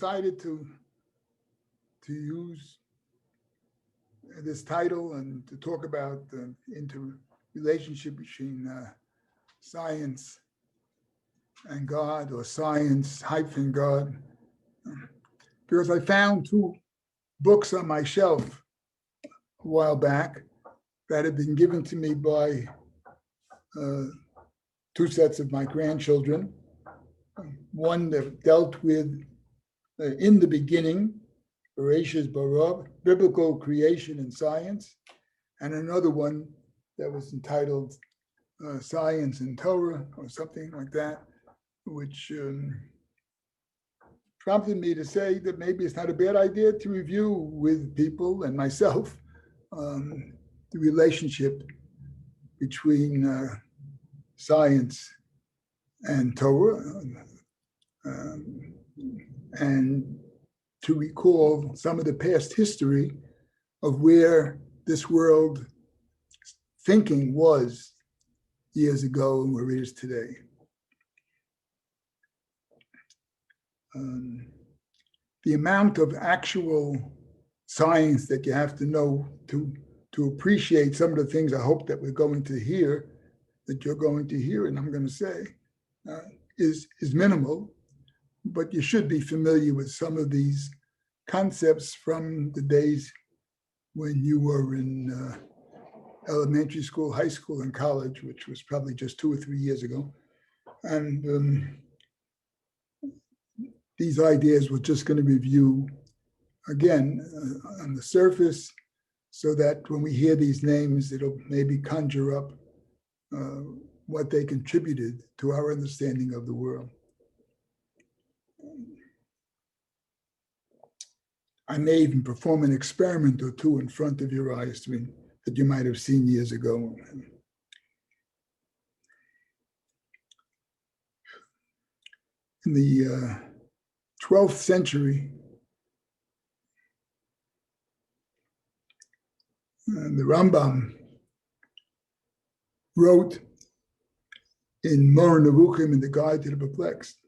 decided to use this title and to talk about the interrelationship between science and God, or science hyphen God, because I found two books on my shelf a while back that had been given to me by two sets of my grandchildren. One that dealt with in the beginning, Bereshis Bara, biblical creation and science, and another one that was entitled Science and Torah, or something like that, which prompted me to say that maybe it's not a bad idea to review with people and myself the relationship between science and Torah, and to recall some of the past history of where this world thinking was years ago and where it is today. The amount of actual science that you have to know to appreciate some of the things I hope that we're going to hear, that you're going to hear, and I'm going to say, is minimal, but you should be familiar with some of these concepts from the days when you were in elementary school, high school, and college, which was probably just 2 or 3 years ago. And these ideas we're just going to review again on the surface, so that when we hear these names, it'll maybe conjure up what they contributed to our understanding of the world. I may even perform an experiment or two in front of your eyes that you might have seen years ago. In the 12th century, the Rambam wrote in Moreh Nevuchim, in the Guide to the Perplexed,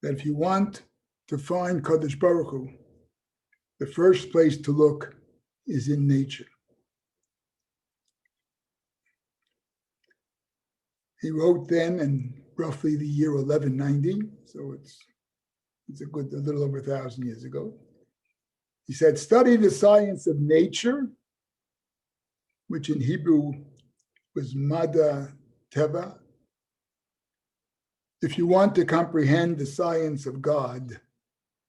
that if you want to find Kadosh Baruch Hu, the first place to look is in nature. He wrote then in roughly the year 1190, so it's a little over 1,000 years ago. He said, study the science of nature, which in Hebrew was Mada Teva. If you want to comprehend the science of God,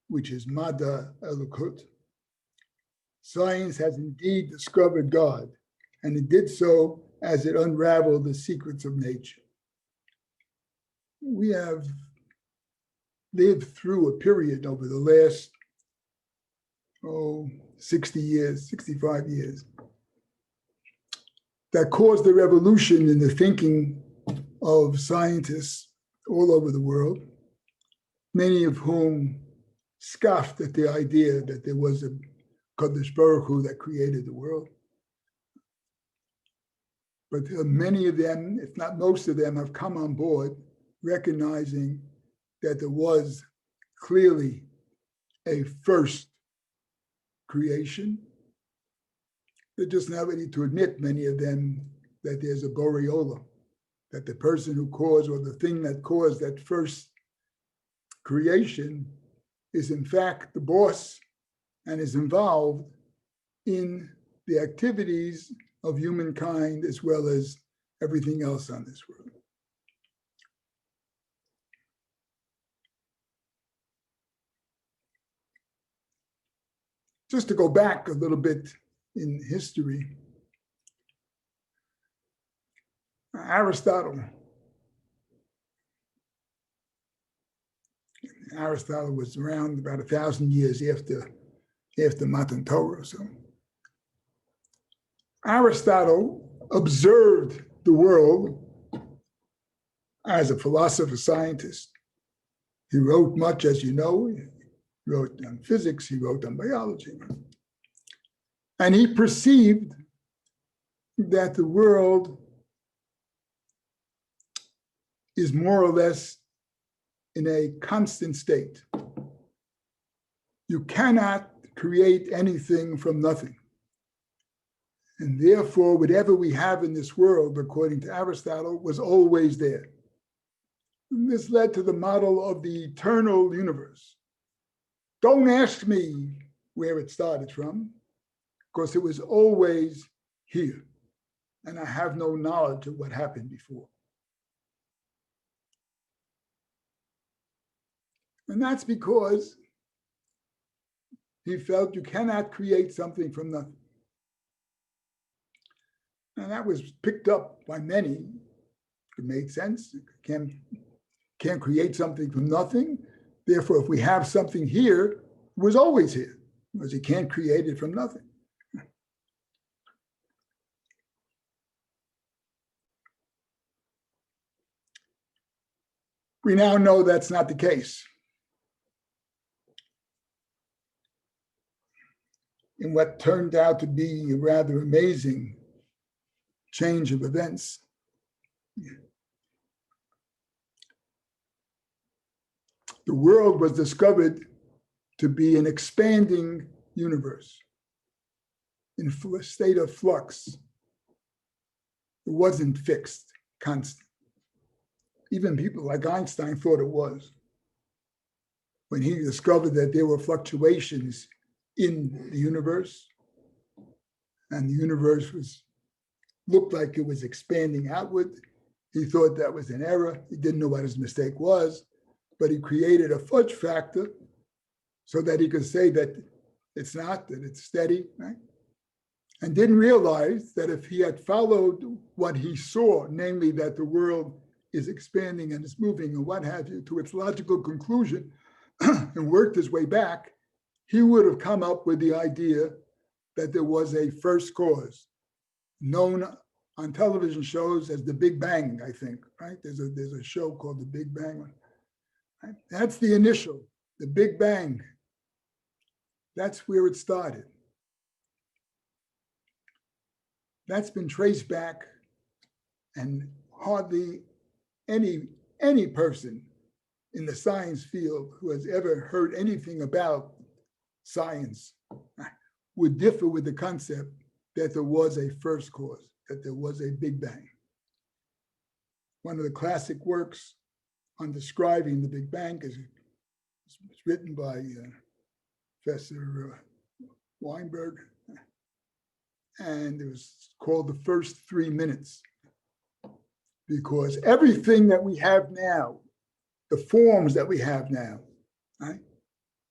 which is Mada Elokut, science has indeed discovered God, and it did so as it unraveled the secrets of nature. We have lived through a period over the last 60 years, 65 years, that caused a revolution in the thinking of scientists all over the world, many of whom scoffed at the idea that there was a Kadosh Baruch Hu that created the world. But many of them, if not most of them, have come on board recognizing that there was clearly a first creation. They're just not ready to admit, many of them, that there's a Borei Olam, that the person who caused, or the thing that caused that first creation is in fact the boss and is involved in the activities of humankind as well as everything else on this world. Just to go back a little bit in history, Aristotle was around about 1,000 years after Matan Torah. So Aristotle observed the world as a philosopher scientist. He wrote much, as you know. He wrote on physics, he wrote on biology. And he perceived that the world is more or less in a constant state. You cannot create anything from nothing. And therefore, whatever we have in this world, according to Aristotle, was always there. And this led to the model of the eternal universe. Don't ask me where it started from, because it was always here. And I have no knowledge of what happened before. And that's because he felt you cannot create something from nothing. And that was picked up by many. It made sense. Can't create something from nothing. Therefore, if we have something here, it was always here, because you can't create it from nothing. We now know that's not the case. In what turned out to be a rather amazing change of events, the world was discovered to be an expanding universe in a state of flux. It wasn't fixed, constant. Even people like Einstein thought it was. When he discovered that there were fluctuations in the universe, and the universe looked like it was expanding outward, he thought that was an error. He didn't know what his mistake was, but he created a fudge factor so that he could say that it's not, that it's steady, right? And didn't realize that if he had followed what he saw, namely that the world is expanding and is moving and what have you, to its logical conclusion and worked his way back, he would have come up with the idea that there was a first cause, known on television shows as the Big Bang, I think, right? There's a show called The Big Bang. Right? That's the initial, the Big Bang. That's where it started. That's been traced back, and hardly any person in the science field who has ever heard anything about science would differ with the concept that there was a first cause, that there was a Big Bang. One of the classic works on describing the Big Bang is written by Professor Weinberg, and it was called The First 3 Minutes, because everything that we have now, the forms that we have now, right,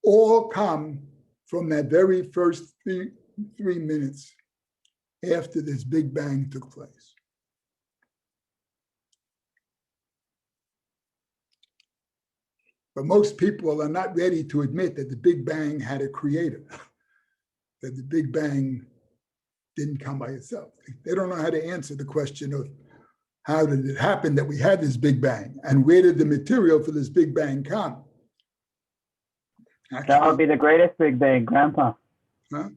all come from that very first three minutes after this Big Bang took place. But most people are not ready to admit that the Big Bang had a creator, that the Big Bang didn't come by itself. They don't know how to answer the question of how did it happen that we had this Big Bang, and where did the material for this Big Bang come? Actually, that would be the greatest Big Bang, Grandpa. Huh?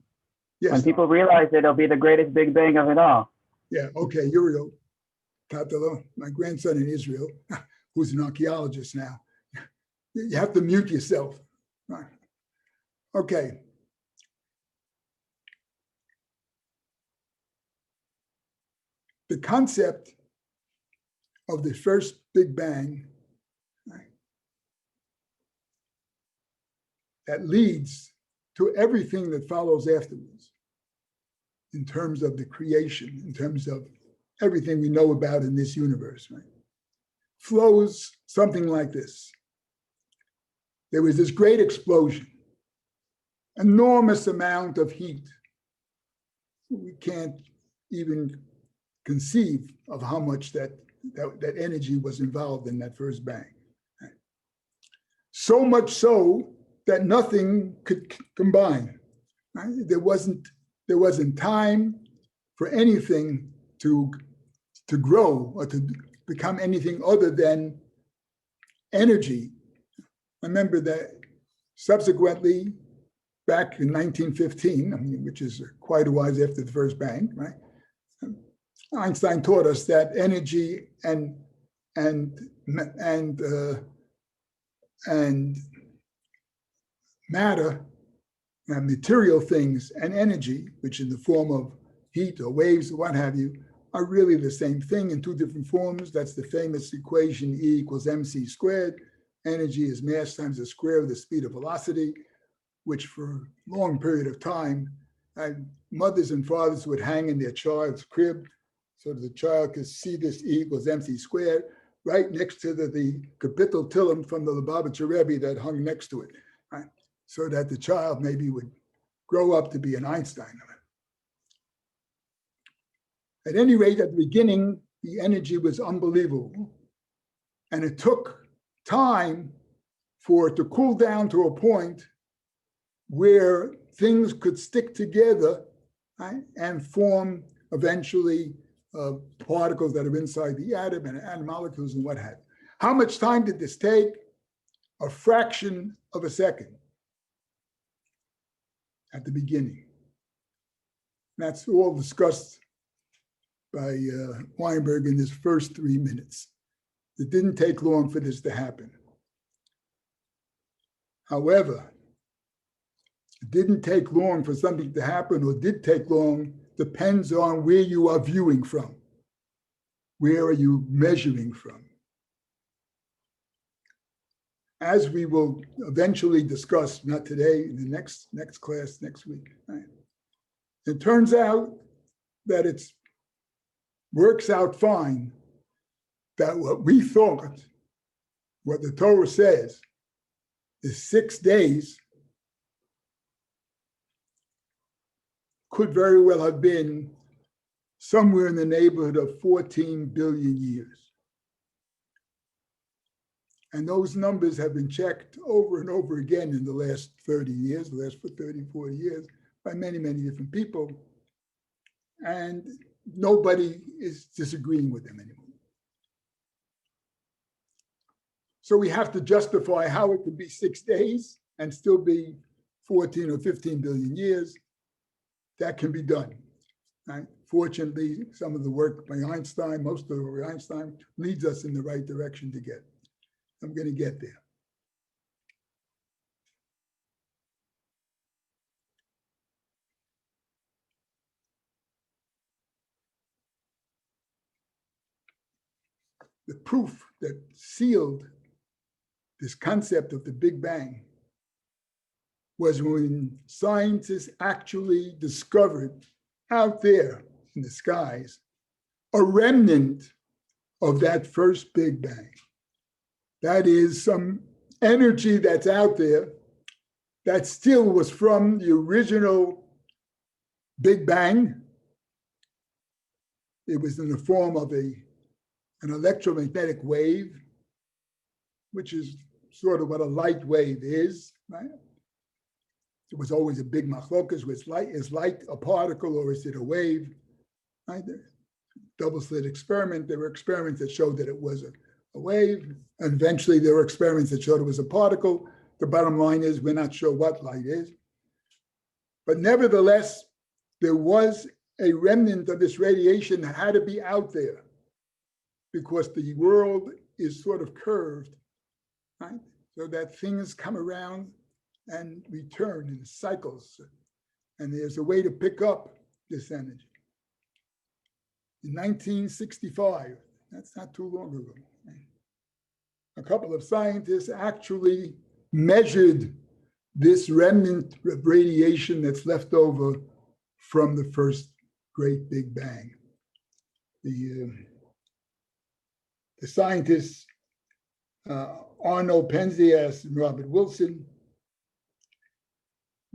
Yes. When people realize it, it'll be the greatest Big Bang of it all. Yeah, okay, here we go. Tatalo, my grandson in Israel, who's an archaeologist now. You have to mute yourself. Okay. The concept of the first Big Bang, right, that leads to everything that follows afterwards in terms of the creation, in terms of everything we know about in this universe, right, flows something like this. There was this great explosion, enormous amount of heat. We can't even conceive of how much that energy was involved in that first bang. Right? So much so that nothing could combine. Right? There wasn't time for anything to grow or to become anything other than energy. Remember that subsequently, back in 1915, which is quite a while after the first bang, right? Einstein taught us that energy and matter material things and energy, which in the form of heat or waves or what have you, are really the same thing in two different forms. That's the famous equation E equals mc squared. Energy is mass times the square of the speed of velocity, which for a long period of time, mothers and fathers would hang in their child's crib so that the child could see this E equals mc squared right next to the Kapitel Tillim from the Lubavitcher Rebbe that hung next to it, right? So that the child maybe would grow up to be an Einstein. At any rate, at the beginning, the energy was unbelievable. And it took time for it to cool down to a point where things could stick together, right, and form eventually particles that are inside the atom and molecules and what have you. How much time did this take? A fraction of a second at the beginning. That's all discussed by Weinberg in his first 3 minutes. It didn't take long for this to happen. However, it didn't take long for something to happen, or did take long, depends on where you are viewing from. Where are you measuring from? As we will eventually discuss, not today, in the next class, next week. Right? It turns out that it works out fine that what we thought, what the Torah says, is 6 days, could very well have been somewhere in the neighborhood of 14 billion years. And those numbers have been checked over and over again in the last 30 years, the last 30, 40 years, by many, many different people. And nobody is disagreeing with them anymore. So we have to justify how it could be 6 days and still be 14 or 15 billion years. That can be done. Right? Fortunately, some of the work by Einstein, most of the work by Einstein, leads us in the right direction to get. I'm going to get there. The proof that sealed this concept of the Big Bang was when scientists actually discovered out there in the skies a remnant of that first Big Bang. That is some energy that's out there that still was from the original Big Bang. It was in the form of an electromagnetic wave, which is sort of what a light wave is, right? It was always a big machlokas. Is light a particle or is it a wave? Right? Double slit experiment. There were experiments that showed that it was a wave. And eventually there were experiments that showed it was a particle. The bottom line is we're not sure what light is. But nevertheless, there was a remnant of this radiation that had to be out there because the world is sort of curved, right? So that things come around and return in cycles. And there's a way to pick up this energy. In 1965, that's not too long ago, right? A couple of scientists actually measured this remnant of radiation that's left over from the first great Big Bang. The scientists, Arno Penzias and Robert Wilson,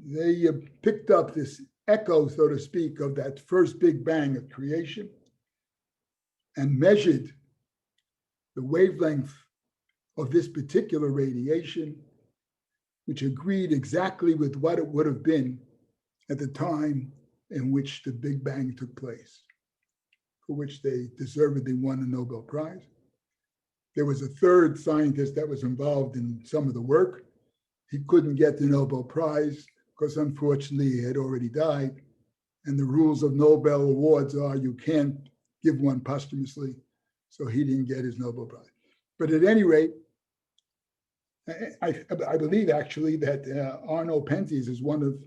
they picked up this echo, so to speak, of that first Big Bang of creation and measured the wavelength of this particular radiation, which agreed exactly with what it would have been at the time in which the Big Bang took place, for which they deservedly won a Nobel Prize. There was a third scientist that was involved in some of the work. He couldn't get the Nobel Prize because unfortunately he had already died. And the rules of Nobel Awards are you can't give one posthumously. So he didn't get his Nobel Prize. But at any rate, I believe actually that Arno Penzias is one of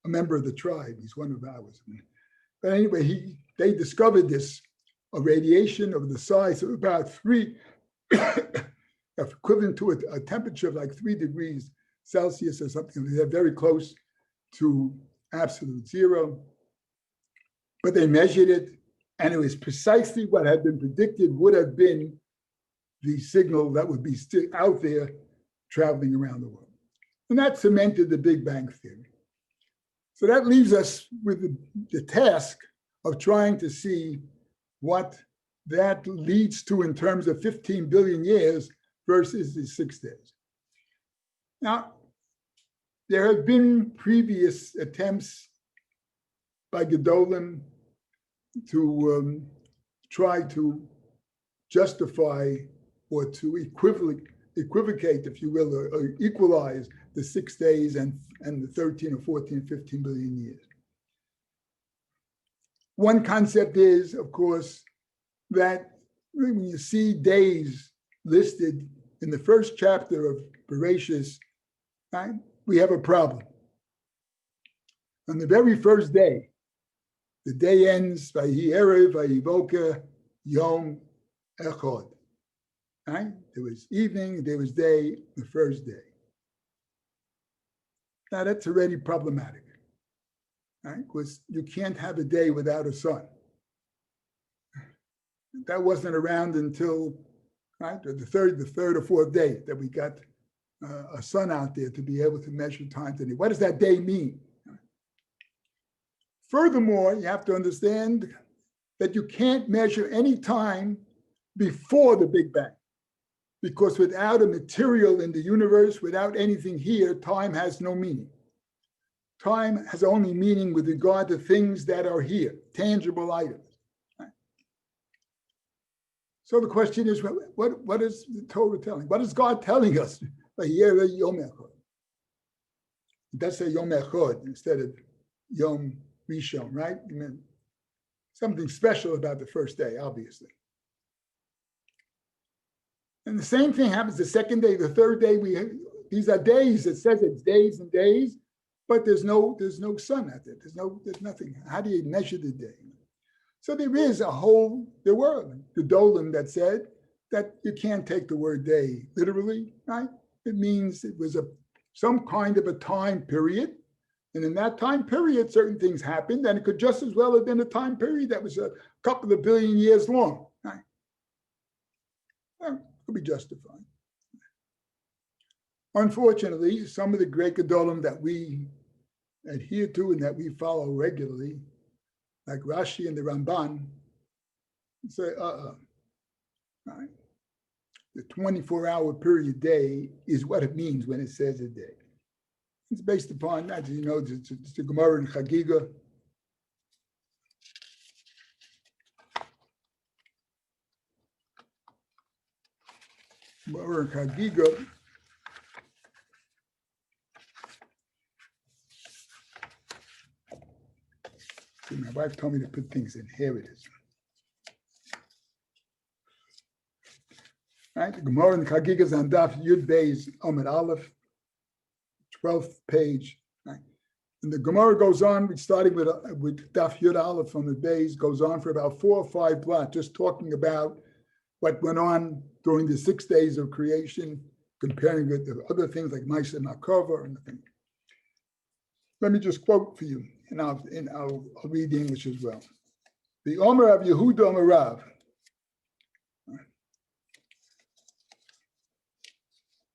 a member of the tribe. He's one of ours. But anyway, they discovered this, a radiation of the size of about 3, equivalent to a temperature of like 3 degrees Celsius or something. They're very close to absolute zero. But they measured it, and it was precisely what had been predicted would have been the signal that would be still out there traveling around the world. And that cemented the Big Bang Theory. So that leaves us with the task of trying to see what that leads to in terms of 15 billion years versus the 6 days. Now, there have been previous attempts by Gedolim to try to justify or to equivocate, if you will, or equalize the 6 days and the 13 or 14, 15 billion years. One concept is, of course, that when you see days listed in the first chapter of Bereshis, right, we have a problem. On the very first day, the day ends by Erev, Vayivoka, Yom Echad. Right? There was evening, there was day, the first day. Now that's already problematic, right? Because you can't have a day without a sun. That wasn't around until, right, the third or fourth day that we got a sun out there to be able to measure time today. What does that day mean? Furthermore, you have to understand that you can't measure any time before the Big Bang, because without a material in the universe, without anything here, time has no meaning. Time has only meaning with regard to things that are here, tangible items. Right? So the question is, what is the Torah telling? What is God telling us? It does say Yom Echad instead of Yom Rishon, right? I mean, something special about the first day, obviously. And the same thing happens the second day, the third day. These are days. It says it's days and days, but there's no sun out there. There's nothing. How do you measure the day? So there were Gedolim that said that you can't take the word day literally, right? It means it was some kind of a time period. And in that time period, certain things happened, and it could just as well have been a time period that was a couple of billion years long, right? Well, could be justified. Unfortunately, some of the great Gedolim that we adhere to and that we follow regularly, like Rashi and the Ramban, say, right? The 24-hour period day is what it means when it says a day. It's based upon, as you know, it's the Gemara in Chagiga. Gemara in Chagiga. See, my wife told me to put things in. Here it is. Right? The Gemara in Chagiga is on Daf Yud Beis Amud Aleph, 12th page. Right? And the Gemara goes on, starting with Daf Yud Aleph from the Beis, goes on for about 4 or 5 blocks, just talking about what went on during the 6 days of creation, comparing it to other things like Maisa Makova and the thing. Let me just quote for you, and I'll read the English as well. The Omer of Yehuda Omer Rav.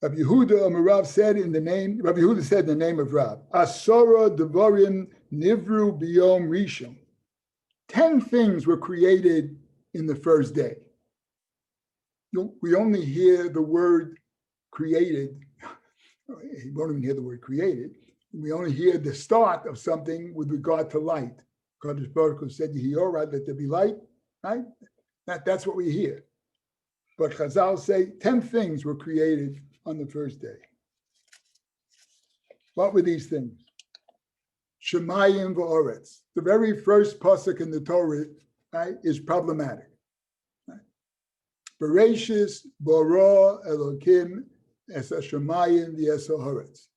Rabbi Yehuda Omer Rav said in the name of Rav, Asora Devarim Nivru Biyom Rishon. 10 things were created in the first day. We only hear the word created. You won't even hear the word created. We only hear the start of something with regard to light. Kadosh Baruch Hu said, Yehiorah, let there be light, right? That's what we hear. But Chazal say 10 things were created on the first day. What were these things? Shemayim v'oretz. The very first pasuk in the Torah, right, is problematic. Right? Bereshis bara Elokim es hashemayim v'es haaretz.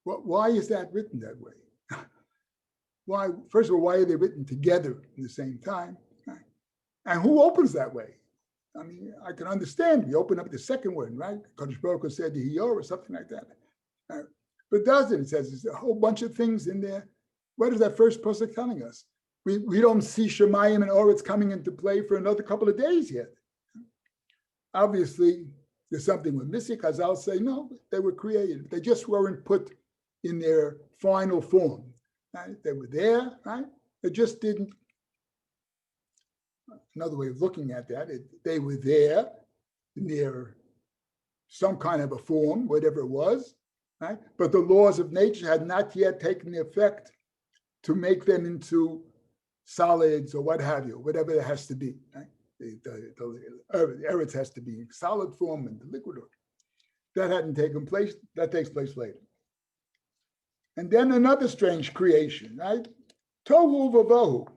Why is that written that way? Why? First of all, why are they written together at the same time? And who opens that way? I mean, I can understand. We open up the second one, right? Kadosh Baruch Hu said the Hiyor or something like that. But doesn't. It says there's a whole bunch of things in there. What is that first pasuk telling us? We don't see Shemayim and Oretz coming into play for another couple of days yet. Obviously, there's something we're missing. Chazal say, no, they were created. They just weren't put in their final form. Right? They were there, right? They just didn't. Another way of looking at that, they were there in their some kind of a form, whatever it was, right? But the laws of nature had not yet taken the effect to make them into solids or what have you, whatever it has to be. Right? The eretz has to be in solid form and the liquid form. That hadn't taken place. That takes place later. And then another strange creation, right? Tohu vavohu.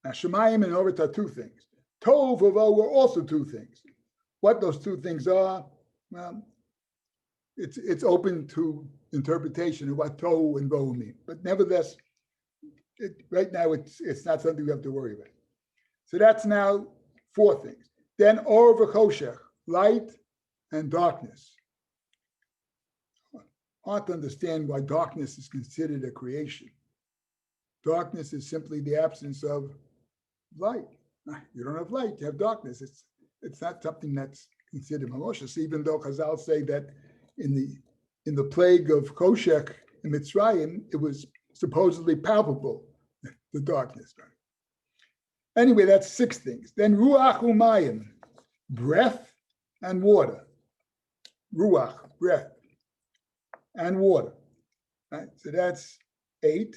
Now, Shemayim and Oretz are two things. Tohu vavohu are also two things. What those two things are, well, it's open to interpretation of what Tohu and Vohu mean. But nevertheless, right now it's not something we have to worry about. So that's now four things. Then Or v'choshech, light and darkness. Hard to understand why darkness is considered a creation. Darkness is simply the absence of light. You don't have light, you have darkness. It's not something that's considered malicious, even though Chazal say that in the plague of Koshech in Mitzrayim, it was supposedly palpable, the darkness. Right? Anyway, that's six things. Then Ruach Umayim, breath and water. Ruach, breath and water. Right? So that's 8.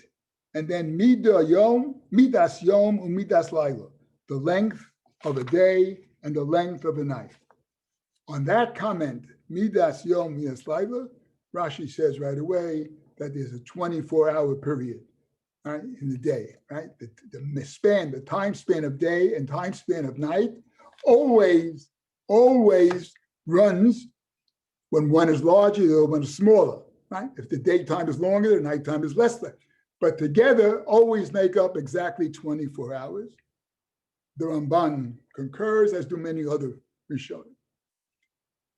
And then Midas Yom, Umidas Laila, the length of a day and the length of a night. On that comment, Midas Yom, Midas Laila, Rashi says right away that there's a 24-hour period, right, in the day, right? The time span of day and time span of night always runs when one is larger or one is smaller, right? If the daytime is longer, the nighttime is less. But together always make up exactly 24 hours. The Ramban concurs, as do many other Rishonim.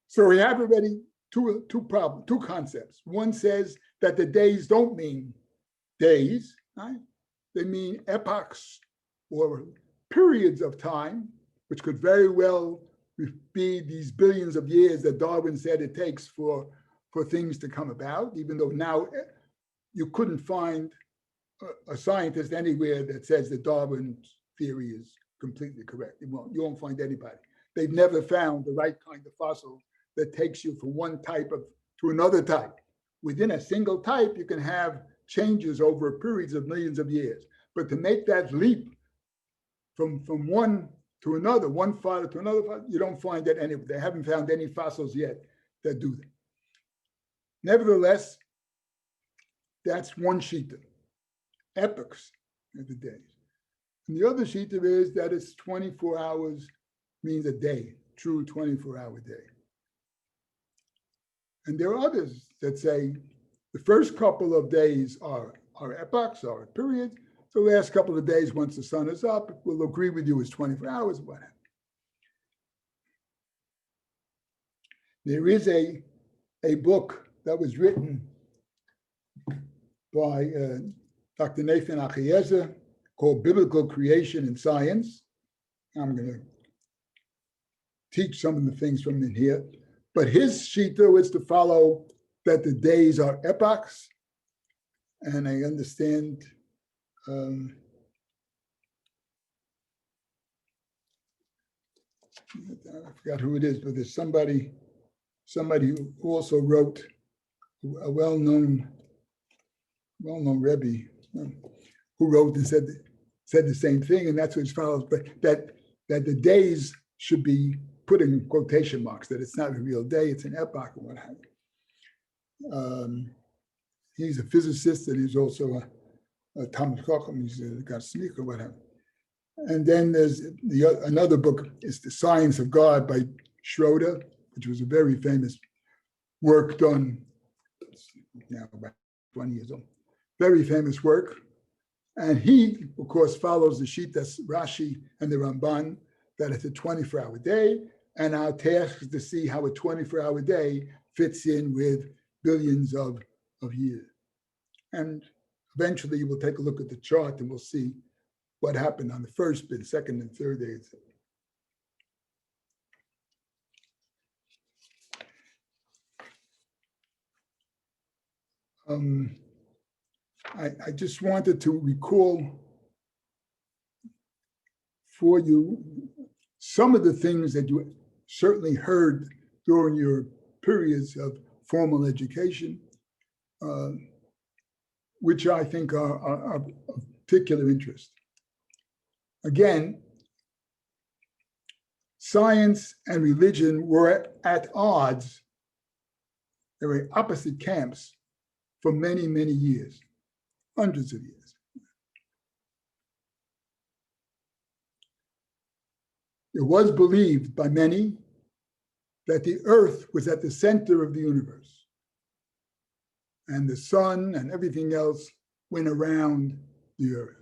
So we have already two concepts. One says that the days don't mean days, right? They mean epochs or periods of time, which could very well be these billions of years that Darwin said it takes for things to come about, even though now you couldn't find a scientist anywhere that says that Darwin's theory is completely correct. You won't find anybody. They've never found the right kind of fossil that takes you from one type to another type. Within a single type, you can have changes over periods of millions of years. But to make that leap from one to another, one fossil to another fossil, you don't find that anywhere. They haven't found any fossils yet that do that. Nevertheless, that's one shita. Epochs of the days. And the other shita is that it's 24 hours means a day, true 24-hour day. And there are others that say the first couple of days are epochs, are periods. The last couple of days, once the sun is up, we'll agree with you, is 24 hours, whatever. There is a book that was written by Dr. Nathan Achiezer called Biblical Creation and Science. I'm going to teach some of the things from in here. But his shita is to follow that the days are epochs. And I understand I forgot who it is, but there's somebody who also wrote, a well-known Rebbe, who wrote and said the same thing, and that's what it follows. But that the days should be put in quotation marks, that it's not a real day, it's an epoch or what have you. He's a physicist, and he's also a Talmud Chacham. He's got sneaker or what have you. And then there's another book, is The Science of God by Schroeder, which was a very famous work done now about 20 years old. Very famous work. And he, of course, follows the Shitas Rashi and the Ramban that it's a 24-hour day. And our task is to see how a 24-hour day fits in with billions of years. And eventually we'll take a look at the chart and we'll see what happened on the first bit, second and third days. I just wanted to recall for you some of the things that you certainly heard during your periods of formal education, which I think are of particular interest. Again, science and religion were at odds. They were opposite camps for many, many years, hundreds of years. It was believed by many that the earth was at the center of the universe, and the sun and everything else went around the earth.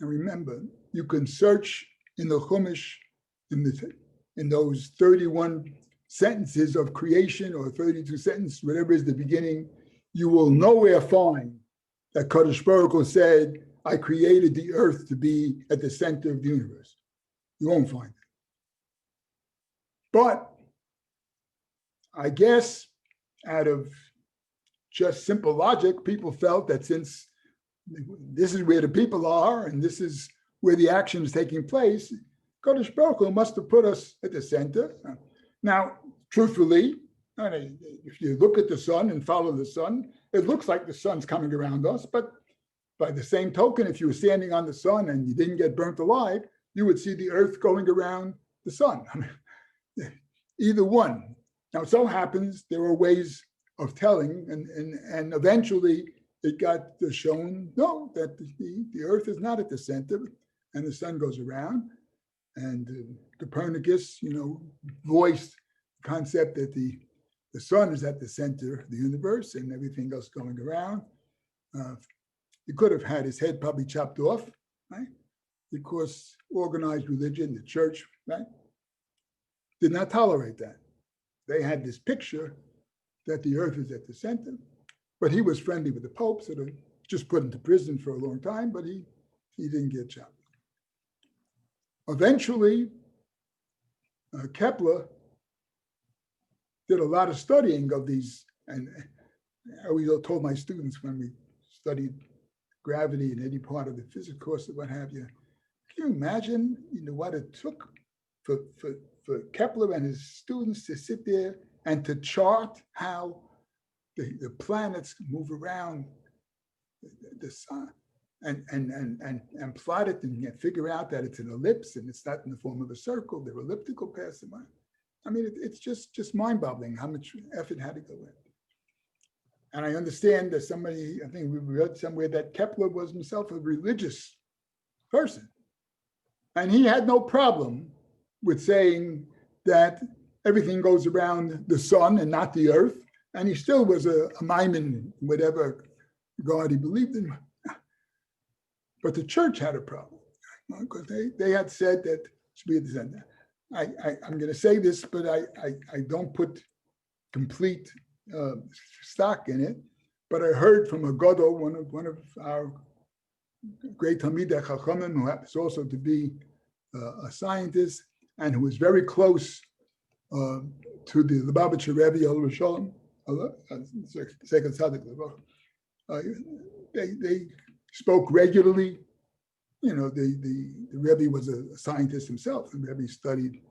And remember, you can search in the Chumash, in those 31 sentences of creation, or 32 sentences, whatever is the beginning, you will nowhere find that Kadosh Baruch Hu said, I created the earth to be at the center of the universe. You won't find it. But I guess out of just simple logic, people felt that since this is where the people are and this is where the action is taking place, Kadosh Baruch Hu must have put us at the center. Now, truthfully, if you look at the sun and follow the sun, it looks like the sun's coming around us, but by the same token, if you were standing on the sun and you didn't get burnt alive, you would see the earth going around the sun. I mean, either one. Now, it so happens there were ways of telling, and eventually it got shown, no, that the earth is not at the center and the sun goes around. And Copernicus, voiced the concept that the sun is at the center of the universe and everything else going around. He could have had his head probably chopped off, right? Because organized religion, the church, right, did not tolerate that. They had this picture that the earth is at the center, but he was friendly with the Pope, so they just put him to prison for a long time, but he didn't get chopped. Eventually, Kepler did a lot of studying of these, and I always told my students when we studied gravity in any part of the physics course or what have you, can you imagine, what it took for Kepler and his students to sit there and to chart how the planets move around the sun and plot it and figure out that it's an ellipse and it's not in the form of a circle, they're elliptical paths. I mean, it's just mind-boggling how much effort had to go in. And I understand that I think we read somewhere that Kepler was himself a religious person. And he had no problem with saying that everything goes around the sun and not the earth. And he still was a Maimon, whatever God he believed in. But the church had a problem because they had said that it should be at the center. I'm going to say this, but I don't put complete stock in it. But I heard from a Gadol, one of our great Talmidei Chachamim, who happens also to be a scientist and who was very close to the Lubavitcher Rebbe, Olav Shalom, Second Tzaddik. They spoke regularly. The Rebbe was a scientist himself. The Rebbe studied,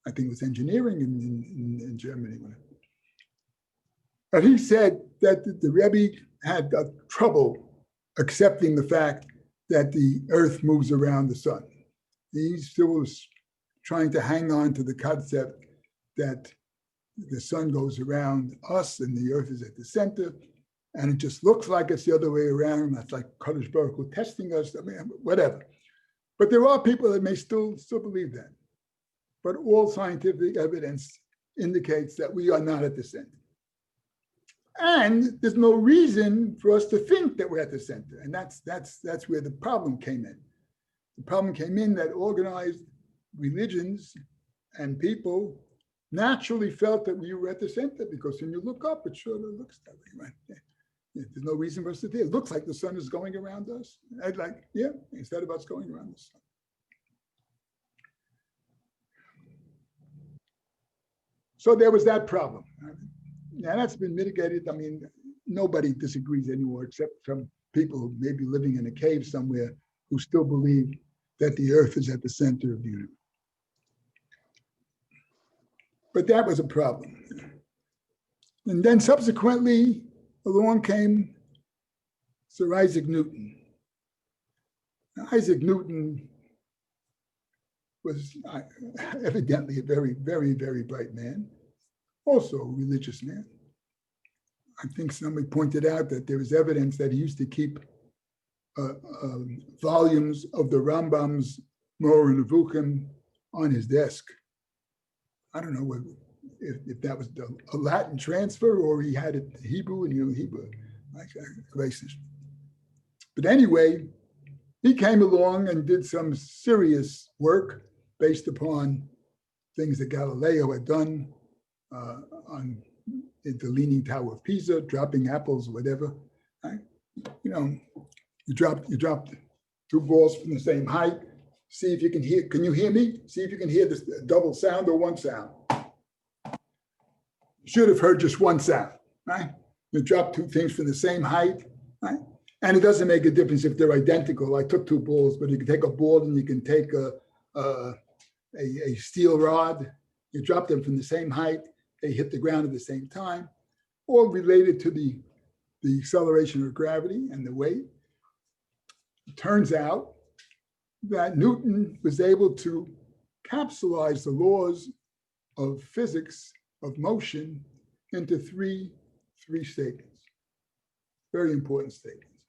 I think it was engineering in Germany. But he said that the Rebbe had trouble accepting the fact that the earth moves around the sun. He still was trying to hang on to the concept that the sun goes around us and the earth is at the center, and it just looks like it's the other way around. That's like Kadosh Baruch Hu testing us. I mean, whatever. But there are people that may still believe that. But all scientific evidence indicates that we are not at the center. And there's no reason for us to think that we're at the center. And that's where the problem came in. The problem came in that organized religions and people naturally felt that we were at the center, because when you look up, it sure looks that way, right? Yeah. There's no reason for us to think. It looks like the sun is going around us. I'd like, yeah, instead of us going around the sun. So there was that problem. Now that's been mitigated. I mean, nobody disagrees anymore except some people who may be living in a cave somewhere who still believe that the earth is at the center of the universe. But that was a problem. And then subsequently, along came Sir Isaac Newton. Now, Isaac Newton was evidently a very, very, very bright man, also a religious man. I think somebody pointed out that there was evidence that he used to keep volumes of the Rambam's Moreh Nevuchim on his desk. I don't know if that was a Latin transfer or he had it Hebrew and he knew Hebrew. But anyway, he came along and did some serious work based upon things that Galileo had done on the Leaning Tower of Pisa, dropping apples, whatever. Right? You know, you dropped two balls from the same height. See if you can hear. Can you hear me? See if you can hear this double sound or one sound. You should have heard just one sound, right? You drop two things from the same height, right? And it doesn't make a difference if they're identical. I took two balls, but you can take a ball and you can take a steel rod. You drop them from the same height. They hit the ground at the same time, all related to the acceleration of gravity and the weight. It turns out that Newton was able to capsulize the laws of physics, of motion, into three statements, very important statements.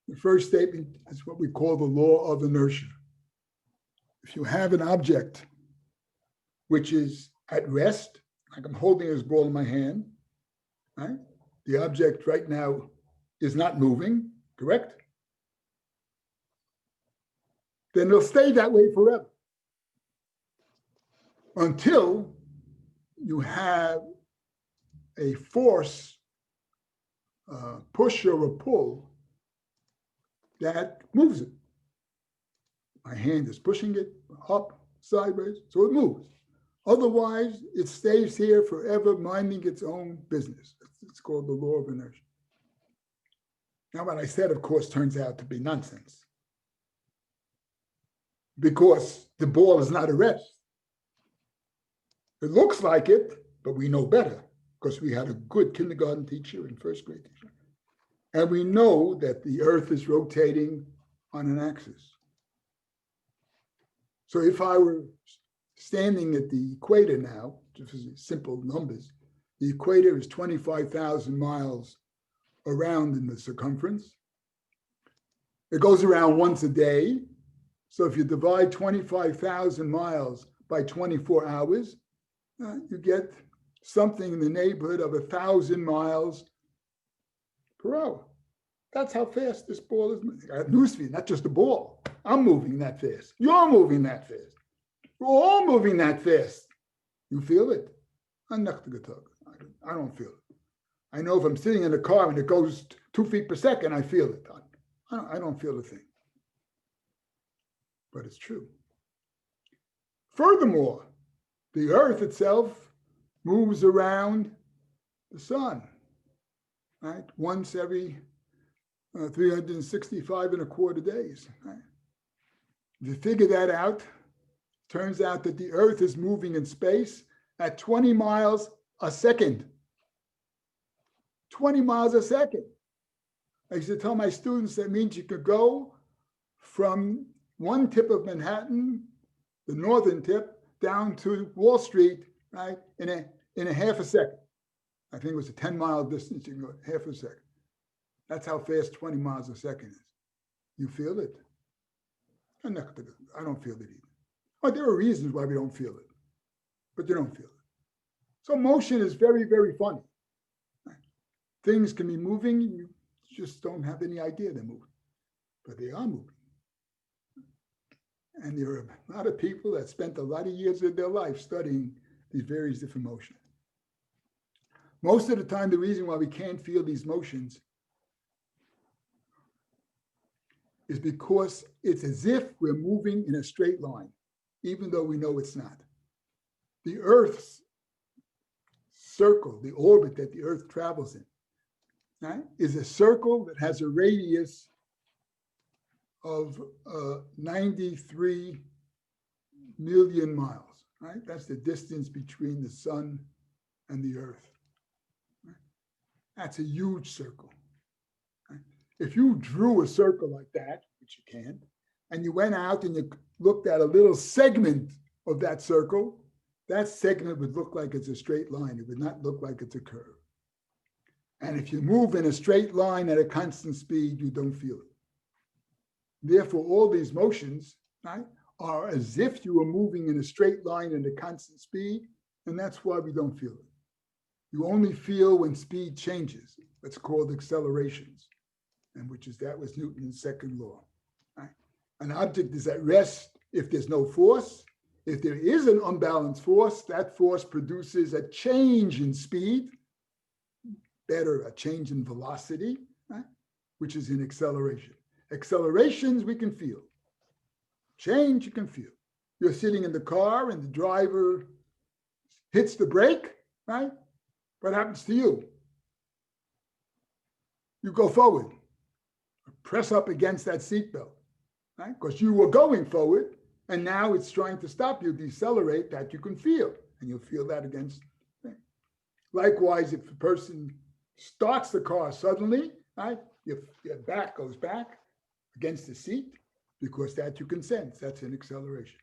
The first statement is what we call the law of inertia. If you have an object which is at rest, like I'm holding this ball in my hand, right? The object right now is not moving, correct? Then it'll stay that way forever until you have a force, push or a pull, that moves it. My hand is pushing it up, sideways, so it moves. Otherwise, it stays here forever, minding its own business. It's called the law of inertia. Now, what I said, of course, turns out to be nonsense, because the ball is not at rest. It looks like it, but we know better, because we had a good kindergarten teacher and first grade teacher. And we know that the earth is rotating on an axis. So if I were standing at the equator now, just simple numbers, the equator is 25,000 miles around in the circumference. It goes around once a day. So if you divide 25,000 miles by 24 hours, you get something in the neighborhood of 1,000 miles per hour. That's how fast this ball is moving. I have news for you, not just the ball. I'm moving that fast. You're moving that fast. We're all moving that fast. You feel it? I don't feel it. I know if I'm sitting in a car and it goes 2 feet per second, I feel it. I don't feel a thing. But it's true. Furthermore, the earth itself moves around the sun, right? Once every 365 and a quarter days. Right? If you figure that out, turns out that the earth is moving in space at 20 miles a second. 20 miles a second. I used to tell my students that means you could go from one tip of Manhattan, the northern tip, down to Wall Street, right, in a half a second. I think it was a 10-mile distance, you can go half a second. That's how fast 20 miles a second is. You feel it? I don't feel it either. Oh, there are reasons why we don't feel it, but you don't feel it. So motion is very, very funny. things can be moving, you just don't have any idea they're moving, but they are moving. And there are a lot of people that spent a lot of years of their life studying these various different motions. Most of the time, the reason why we can't feel these motions is because it's as if we're moving in a straight line, even though we know it's not. The Earth's circle, the orbit that the Earth travels in, right, is a circle that has a radius of 93 million miles, right? That's the distance between the sun and the Earth. Right? That's a huge circle. Right? If you drew a circle like that, which you can't, and you went out and you looked at a little segment of that circle, that segment would look like it's a straight line. It would not look like it's a curve. And if you move in a straight line at a constant speed, you don't feel it. Therefore, all these motions, right, are as if you were moving in a straight line at a constant speed, and that's why we don't feel it. You only feel when speed changes. That's called accelerations, and that was Newton's second law. Right? An object is at rest if there's no force. If there is an unbalanced force, that force produces a change in speed, better, a change in velocity, right, which is an acceleration. Accelerations we can feel. Change you can feel. You're sitting in the car and the driver hits the brake, right? What happens to you? You go forward, press up against that seatbelt, right? Because you were going forward and now it's trying to stop you, decelerate, that you can feel. And you'll feel that against. Likewise, if a person starts the car suddenly, right? Your back goes back against the seat, because that you can sense, that's an acceleration.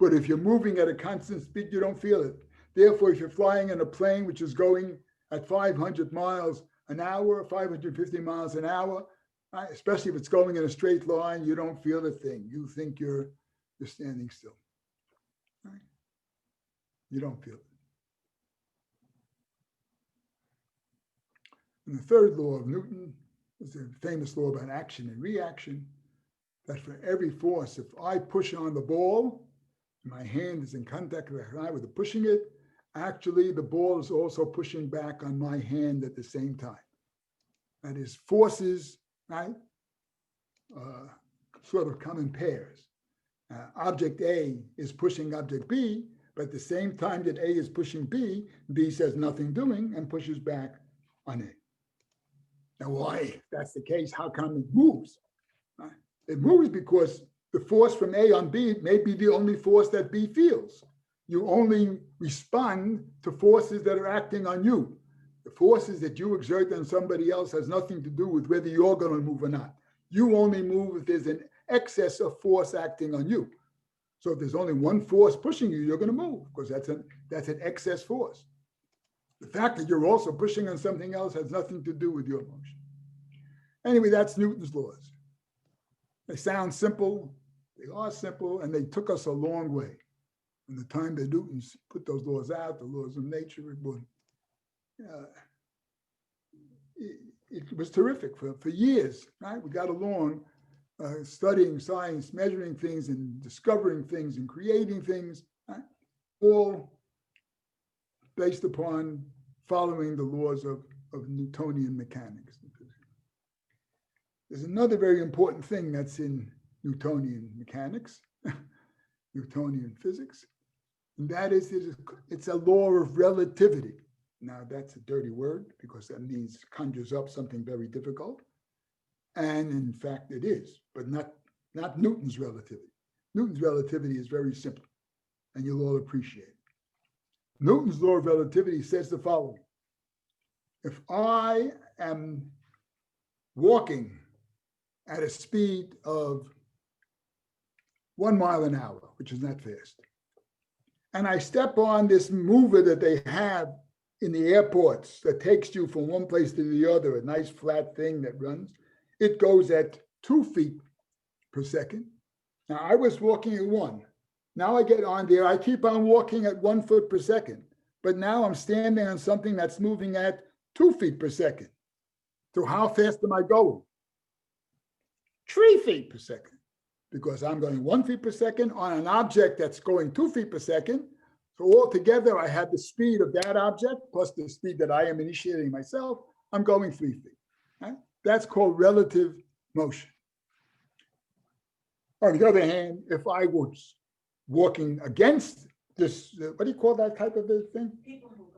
But if you're moving at a constant speed, you don't feel it. Therefore, if you're flying in a plane which is going at 500 miles an hour, 550 miles an hour, right, especially if it's going in a straight line, you don't feel a thing. You think you're standing still. Right? You don't feel it. And the third law of Newton is the famous law about action and reaction, that for every force, if I push on the ball, my hand is in contact with the pushing it, actually the ball is also pushing back on my hand at the same time. That is, forces, right, sort of come in pairs. Object A is pushing object B, but at the same time that A is pushing B, B says nothing doing and pushes back on A. Now, why, if that's the case, how come it moves? It moves because the force from A on B may be the only force that B feels. You only respond to forces that are acting on you. The forces that you exert on somebody else has nothing to do with whether you're going to move or not. You only move if there's an excess of force acting on you. So if there's only one force pushing you, you're going to move because that's an excess force. The fact that you're also pushing on something else has nothing to do with your motion. Anyway, that's Newton's laws. They sound simple, they are simple, and they took us a long way. From the time the Newtons put those laws out, the laws of nature, it was terrific for years, right? We got along studying science, measuring things and discovering things and creating things, right? All based upon following the laws of Newtonian mechanics. There's another very important thing that's in Newtonian mechanics, Newtonian physics, and that is it's a law of relativity. Now, that's a dirty word because that means conjures up something very difficult. And in fact, it is, but not Newton's relativity. Newton's relativity is very simple, and you'll all appreciate it. Newton's law of relativity says the following. If I am walking at a speed of 1 mile an hour, which is not fast, and I step on this mover that they have in the airports that takes you from one place to the other, a nice flat thing that runs, it goes at 2 feet per second. Now, I was walking at 1. Now I get on there, I keep on walking at 1 foot per second, but now I'm standing on something that's moving at 2 feet per second. So how fast am I going? 3 feet per second, because I'm going 1 feet per second on an object that's going 2 feet per second. So altogether, I have the speed of that object plus the speed that I am initiating myself. I'm going 3 feet. Right? That's called relative motion. On the other hand, if I was walking against this, what do you call that type of a thing?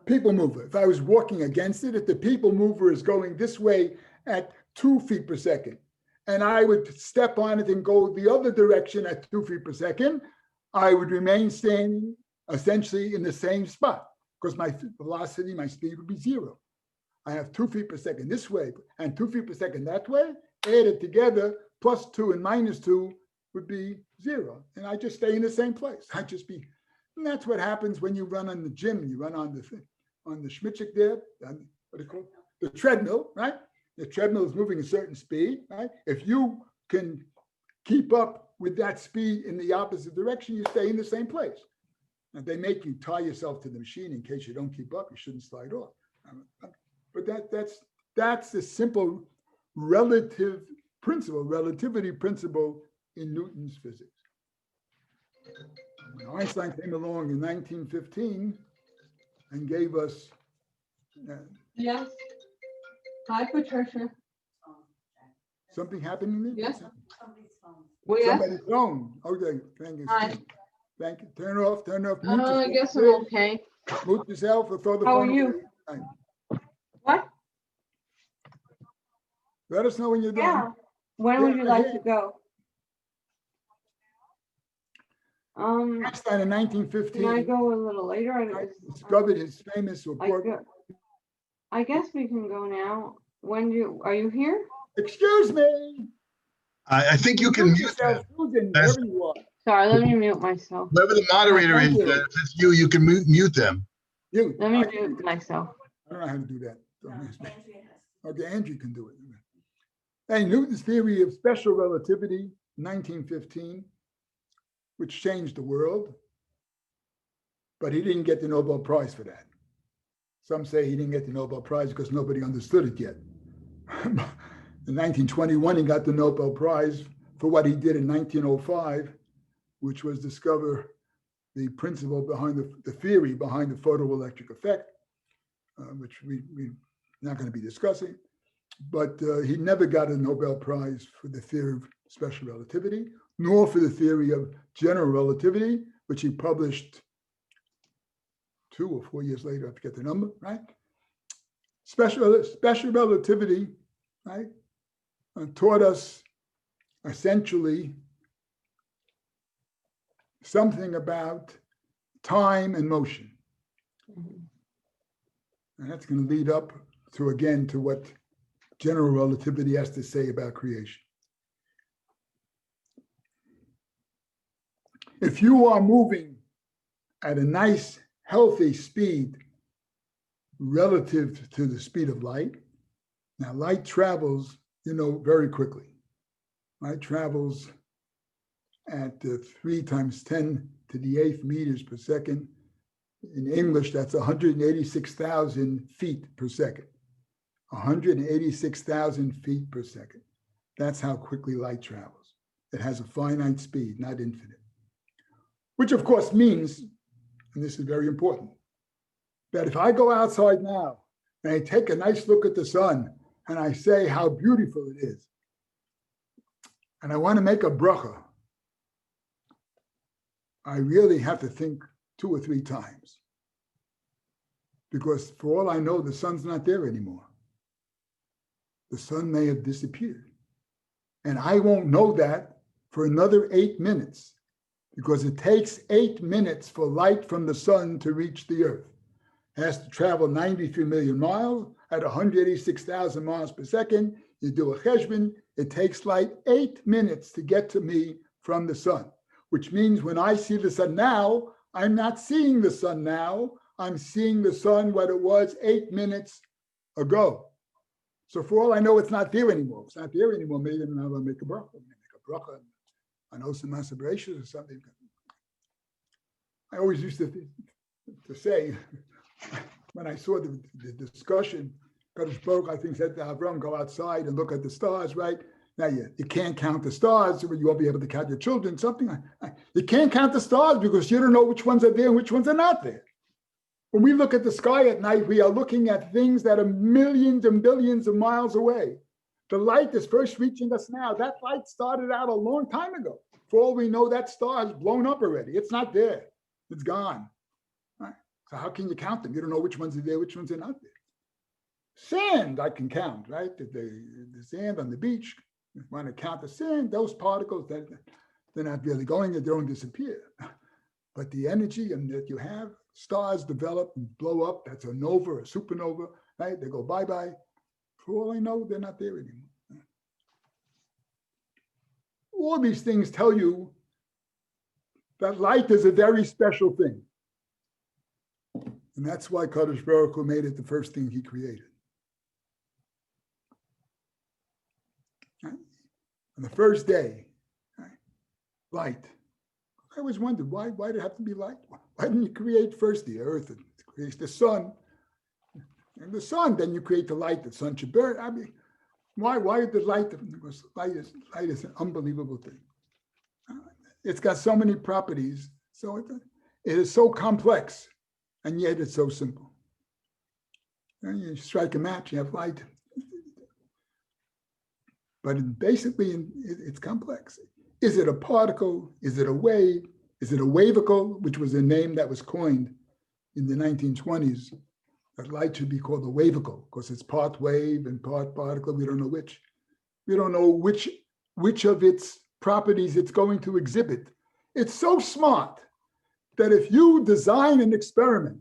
People mover. If I was walking against it, if the people mover is going this way at 2 feet per second, and I would step on it and go the other direction at 2 feet per second, I would remain standing essentially in the same spot because my velocity, my speed would be 0. I have 2 feet per second this way and 2 feet per second that way. Added together, plus 2 and minus 2 would be 0. And I just stay in the same place. I just be, and that's what happens when you run on the gym. You run on the schmitchik there, what do you call it? The treadmill, right? The treadmill is moving a certain speed, right? If you can keep up with that speed in the opposite direction, you stay in the same place. And they make you tie yourself to the machine in case you don't keep up. You shouldn't slide off. But that's the simple relativity principle in Newton's physics. When Einstein came along in 1915 and gave us. Yes. Hi, Patricia. Something happening there? Yes. Well, Yes. somebody's phone. Okay, thank you. Hi. Thank you. Turn it off. Turn it off. Mute I yourself. guess I'm okay. Mute yourself or throw the How phone are you? away. What? Let us know when you're done. Yeah. When would you like to go? Einstein in Can I 1915 go a little later? discovered his famous report. I guess we can go now. Are you here? Excuse me. I think you can mute yourself, them. Susan, wherever you are. Sorry, let me mute myself. Whoever the moderator Thank is, you. if it's you, you can mute them. You. Let me mute myself. I don't know how to do that. Don't ask me. Okay, Andrew can do it. Hey, Newton's theory of special relativity, 1915, which changed the world, but he didn't get the Nobel Prize for that. Some say he didn't get the Nobel Prize because nobody understood it yet. In 1921, he got the Nobel Prize for what he did in 1905, which was discover the principle behind the theory behind the photoelectric effect, which we're not going to be discussing. But he never got a Nobel Prize for the theory of special relativity, nor for the theory of general relativity, which he published 2 or 4 years later, I forget the number, right? Special relativity, right, taught us essentially something about time and motion. And that's going to lead up to, again, to what general relativity has to say about creation. If you are moving at a nice, healthy speed relative to the speed of light, now light travels, very quickly. Light travels at 3 × 10⁸ meters per second. In English, that's 186,000 feet per second. 186,000 feet per second. That's how quickly light travels. It has a finite speed, not infinite. Which of course means, and this is very important, that if I go outside now and I take a nice look at the sun and I say how beautiful it is, and I want to make a bracha, I really have to think 2 or 3 times. Because for all I know, the sun's not there anymore. The sun may have disappeared. And I won't know that for another 8 minutes, because it takes 8 minutes for light from the sun to reach the earth. It has to travel 93 million miles at 186,000 miles per second. You do a cheshbon, it takes light 8 minutes to get to me from the sun, which means when I see the sun now, I'm not seeing the sun now, I'm seeing the sun what it was 8 minutes ago. So for all I know, it's not there anymore. It's not there anymore. Maybe I'm going to make a bracha. Make a bracha. I know some aspirations or something. I always used to say, when I saw the discussion Kadosh Baruch, I think, said to Avram, go outside and look at the stars, right? Now you can't count the stars, so you won't be able to count your children, something like you can't count the stars because you don't know which ones are there and which ones are not there. When we look at the sky at night, we are looking at things that are millions and billions of miles away. The light is first reaching us now. That light started out a long time ago. For all we know, that star is blown up already. It's not there. It's gone. Right? So how can you count them? You don't know which ones are there, which ones are not there. Sand, I can count, right? The sand on the beach, if you want to count the sand, those particles, they're not really going, they don't disappear. But the energy that you have, stars develop and blow up, that's a nova, a supernova, right? They go bye-bye. For all I know, they're not there anymore. All these things tell you that light is a very special thing. And that's why Kadosh Baruch Hu made it the first thing he created. Right? On the first day, right? Light. I always wondered, why did it have to be light? Why didn't you create first the earth and create the sun? And the sun, then you create the light, the sun should burn. I mean, why the light? Because light is an unbelievable thing. It's got so many properties, so it is so complex, and yet it's so simple. And you strike a match, you have light. But basically, it's complex. Is it a particle? Is it a wave? Is it a wavicle, which was a name that was coined in the 1920s? That light should be called a wavicle because it's part wave and part particle. We don't know which. We don't know which of its properties it's going to exhibit. It's so smart that if you design an experiment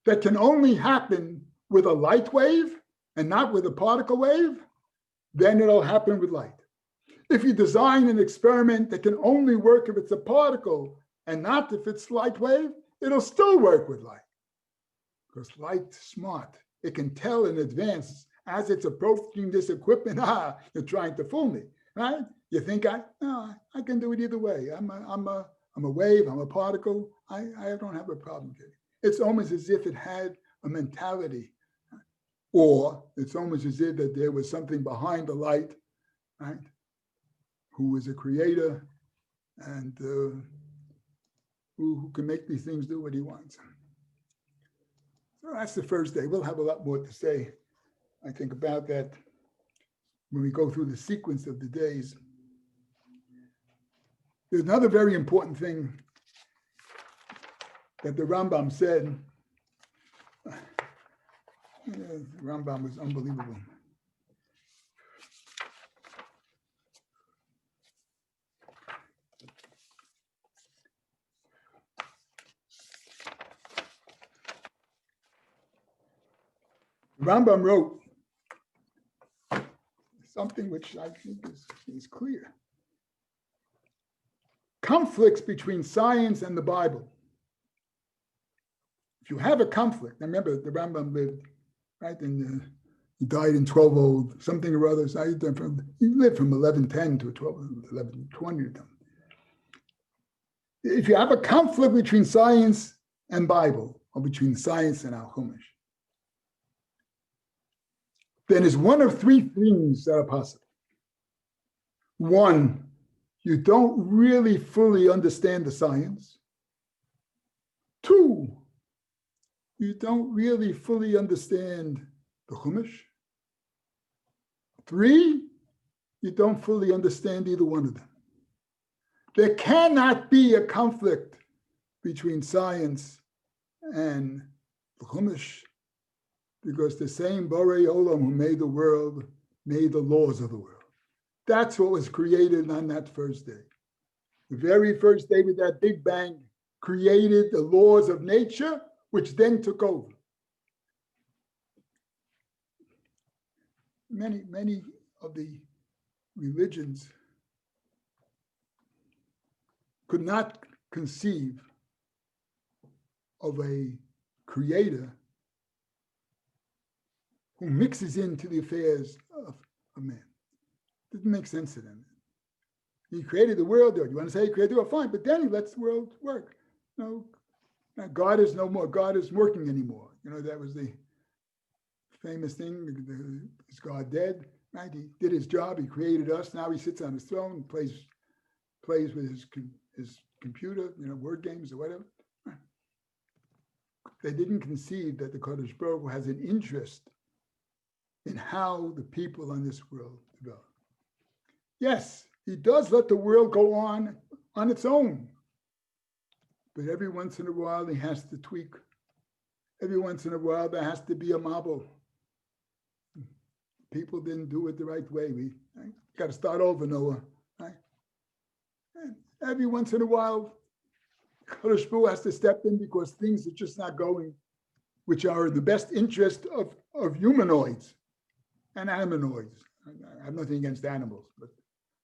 that can only happen with a light wave and not with a particle wave, then it'll happen with light. If you design an experiment that can only work if it's a particle and not if it's light wave, it'll still work with light. Because light's smart. It can tell in advance as it's approaching this equipment, you're trying to fool me, right? You think I can do it either way. I'm a wave, I'm a particle. I don't have a problem with it. It's almost as if it had a mentality, or it's almost as if that there was something behind the light, right? Who was a creator and who can make these things do what he wants. So that's the first day. We'll have a lot more to say, I think, about that when we go through the sequence of the days. There's another very important thing that the Rambam said. The Rambam was unbelievable. Rambam wrote something which I think is clear. Conflicts between science and the Bible. If you have a conflict, now remember the Rambam lived, right, and he died in 1200 something or other. So he lived from 1110 to 1120. If you have a conflict between science and Bible, or between science and Al-Chumash, then is one of three things that are possible. One, you don't really fully understand the science. Two, you don't really fully understand the Chumash. Three, you don't fully understand either one of them. There cannot be a conflict between science and the Chumash, because the same Borei Olam who made the world made the laws of the world. That's what was created on that first day. The very first day with that Big Bang created the laws of nature, which then took over. Many of the religions could not conceive of a creator who mixes into the affairs of man. Didn't make sense to them. He created the world. You want to say he created the world? Fine, but then he lets the world work. No, God is no more. God isn't working anymore. That was the famous thing, is God dead? Right? He did his job. He created us. Now he sits on his throne and plays with his computer, word games or whatever. They didn't conceive that the Kadosh Baruch Hu has an interest in how the people on this world develop. Yes, he does let the world go on its own. But every once in a while, he has to tweak. Every once in a while, there has to be a marble. People didn't do it the right way. We got to start over, Noah. Right? And every once in a while, Kadosh Baruch Hu has to step in because things are just not going, which are in the best interest of humanoids and aminoids. I have nothing against animals, but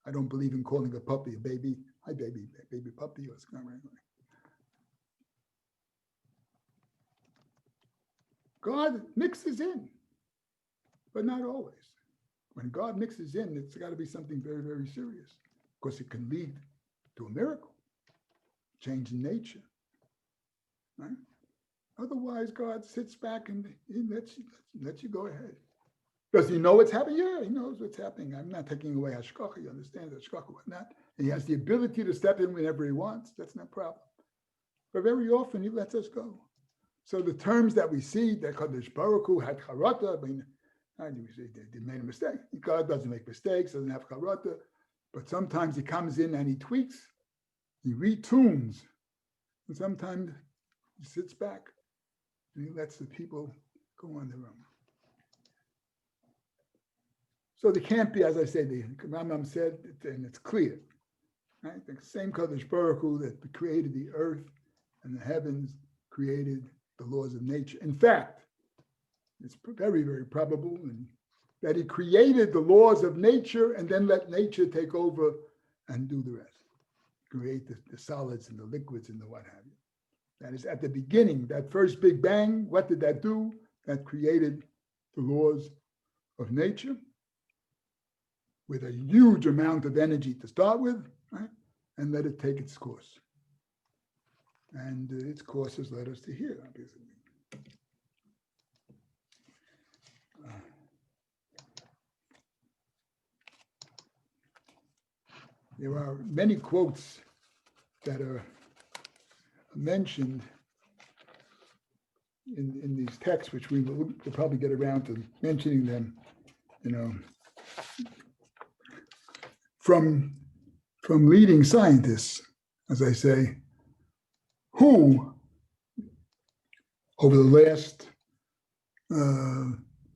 I don't believe in calling a puppy a baby. Hi, baby puppy. What's going on? God mixes in, but not always. When God mixes in, it's got to be something very, very serious, because it can lead to a miracle, change in nature. Right? Otherwise, God sits back and he lets you go ahead. Does he know what's happening? Yeah, he knows what's happening. I'm not taking away Hashgacha. He understands Hashgacha, whatnot. And he has the ability to step in whenever he wants. That's no problem. But very often, he lets us go. So the terms that we see, that Kadosh Baruch Hu had charata, they made a mistake. God doesn't make mistakes, doesn't have charata, but sometimes he comes in and he tweaks, he retunes, and sometimes he sits back and he lets the people go on their own. So there can't be, as I said, the Rambam said, and it's clear, right? The same Kadosh Baruch Hu that created the earth and the heavens created the laws of nature. In fact, it's very, very probable that he created the laws of nature and then let nature take over and do the rest, create the solids and the liquids and the what have you. That is at the beginning, that first Big Bang, what did that do? That created the laws of nature with a huge amount of energy to start with, right? And let it take its course. And its course has led us to here, obviously. There are many quotes that are mentioned in these texts, which we'll probably get around to mentioning them, from leading scientists, as I say, who over the last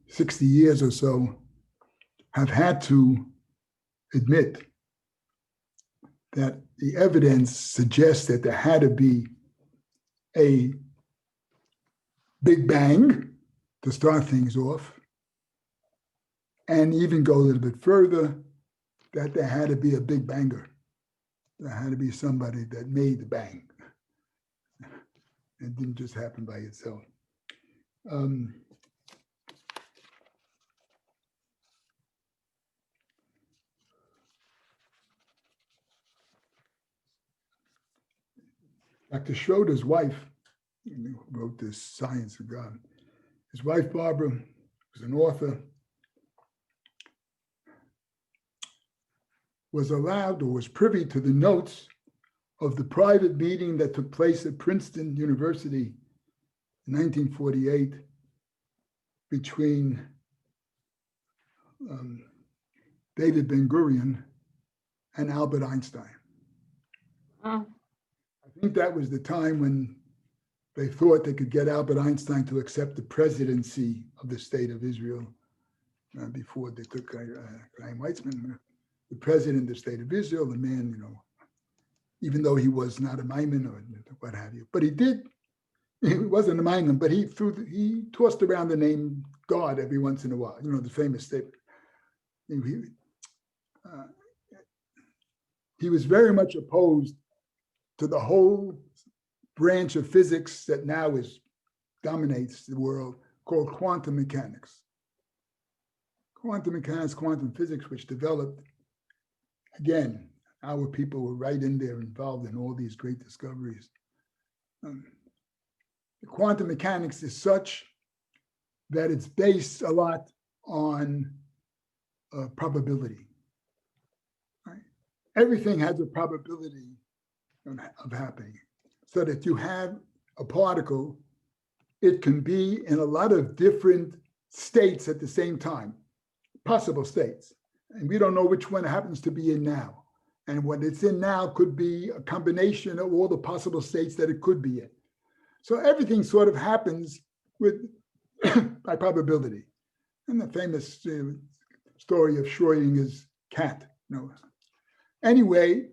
60 years or so have had to admit that the evidence suggests that there had to be a Big Bang to start things off, and even go a little bit further, that there had to be a Big Banger. There had to be somebody that made the bang. It didn't just happen by itself. Dr. Schroeder's wife, who wrote this Science of God, his wife, Barbara, was an author, was allowed or was privy to the notes of the private meeting that took place at Princeton University in 1948 between David Ben-Gurion and Albert Einstein. Oh. I think that was the time when they thought they could get Albert Einstein to accept the presidency of the state of Israel before they took Chaim Weizmann, the president of the state of Israel, the man, even though he was not a Maimon or what have you. But he wasn't a Maimon, but he tossed around the name God every once in a while, the famous statement. He was very much opposed to the whole branch of physics that now dominates the world, called quantum mechanics. Quantum mechanics, quantum physics, which developed, again, our people were right in there involved in all these great discoveries. The quantum mechanics is such that it's based a lot on probability. Right? Everything has a probability of happening, so that you have a particle, it can be in a lot of different states at the same time, possible states. And we don't know which one it happens to be in now. And what it's in now could be a combination of all the possible states that it could be in. So everything sort of happens with by probability. And the famous story of Schrodinger's cat. Anyway,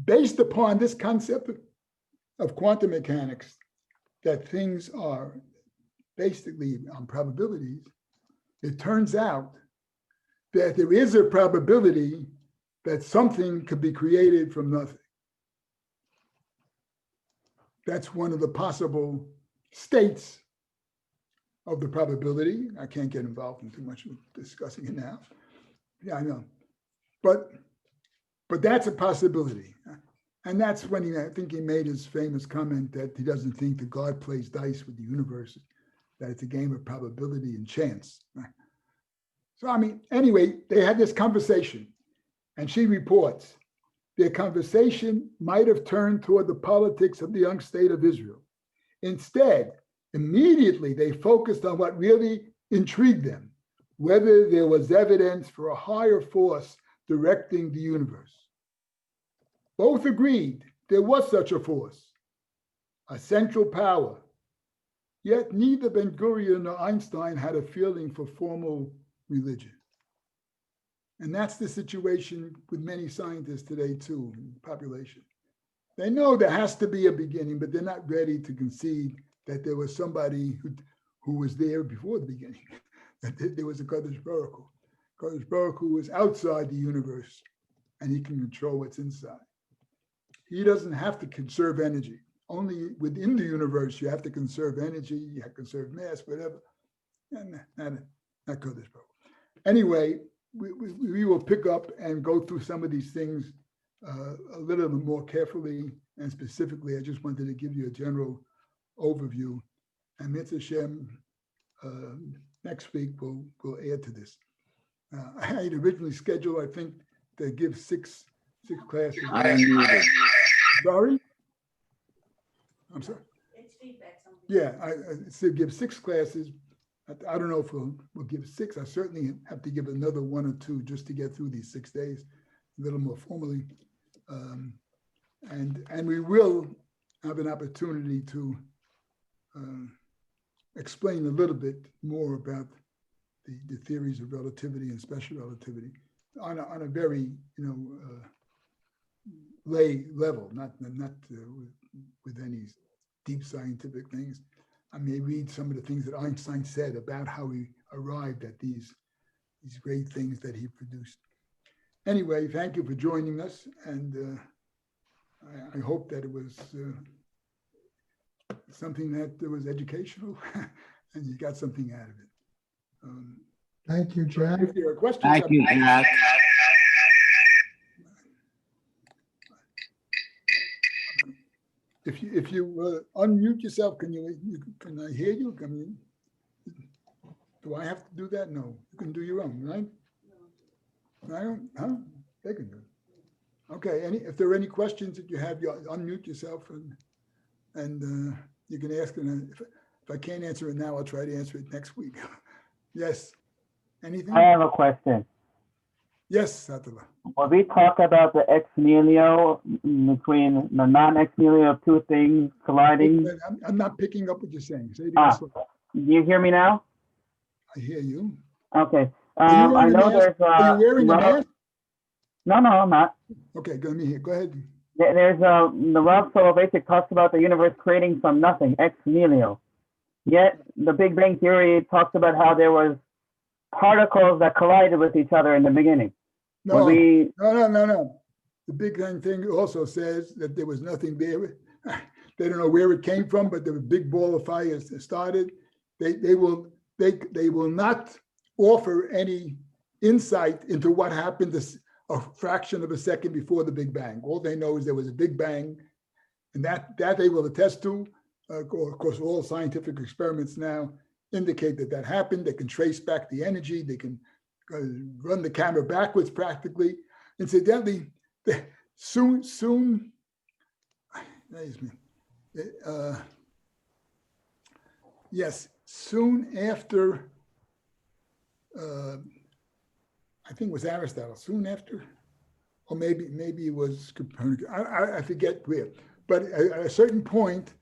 based upon this concept of quantum mechanics, that things are basically on probabilities, it turns out that there is a probability that something could be created from nothing. That's one of the possible states of the probability. I can't get involved in too much with discussing it now. Yeah, I know. But that's a possibility. And that's when I think he made his famous comment that he doesn't think that God plays dice with the universe, that it's a game of probability and chance. So, I mean, anyway, they had this conversation, and she reports, their conversation might have turned toward the politics of the young state of Israel. Instead, immediately they focused on what really intrigued them, whether there was evidence for a higher force directing the universe. Both agreed there was such a force, a central power. Yet neither Ben-Gurion nor Einstein had a feeling for formal religion. And that's the situation with many scientists today too, in the population. They know there has to be a beginning, but they're not ready to concede that there was somebody who was there before the beginning, that there was a Kadosh Baruch Hu. Kadosh Baruch Hu was outside the universe, and he can control what's inside. He doesn't have to conserve energy. Only within the universe, you have to conserve energy, you have to conserve mass, whatever. And not Kadosh Baruch Hu. Anyway, we will pick up and go through some of these things a little bit more carefully and specifically. I just wanted to give you a general overview. And Mitzvah Hashem, next week we'll add to this. I had originally scheduled, I think, to give six classes. I am muted. Sorry? I'm sorry. It's feedback. Yeah, I said give 6 classes. I don't know if we'll give 6. I certainly have to give another 1 or 2 just to get through these 6 days a little more formally. And we will have an opportunity to explain a little bit more about the theories of relativity and special relativity on a very, lay level, not with any deep scientific things. I may read some of the things that Einstein said about how he arrived at these great things that he produced. Anyway, thank you for joining us, and I hope that it was something that was educational and you got something out of it. Thank you, Jack. If there are questions, Thank you, Jack. if you unmute yourself, can I hear you? Do I have to do that? No, you can do your own, right? I don't, huh? They can do it. Okay, if there are any questions that you have, you unmute yourself and you can ask them. If I can't answer it now, I'll try to answer it next week. Yes. Anything? I have a question. Yes, Satala. When we talk about the ex nihilo between the non-ex nihilo of two things colliding, I'm not picking up what you're saying. Say it again. Slow. do you hear me now? I hear you. Okay. Are you I wearing a know mask? there's Are you wearing a mask? No, I'm not. Okay, let me hear. Go ahead. There's the Rav Soloveitchik talks about the universe creating from nothing, ex nihilo. Yet the Big Bang Theory talks about how there was particles that collided with each other in the beginning. No, When no. The Big Bang thing also says that there was nothing there. They don't know where it came from, but there was a big ball of fire started. They will not offer any insight into what happened a fraction of a second before the Big Bang. All they know is there was a Big Bang, and that they will attest to. Of course, all scientific experiments now indicate that that happened. They can trace back the energy. They can run the camera backwards practically. Incidentally, soon, yes, soon after, I think it was Aristotle, soon after, or maybe it was Copernicus, I forget where, but at a certain point,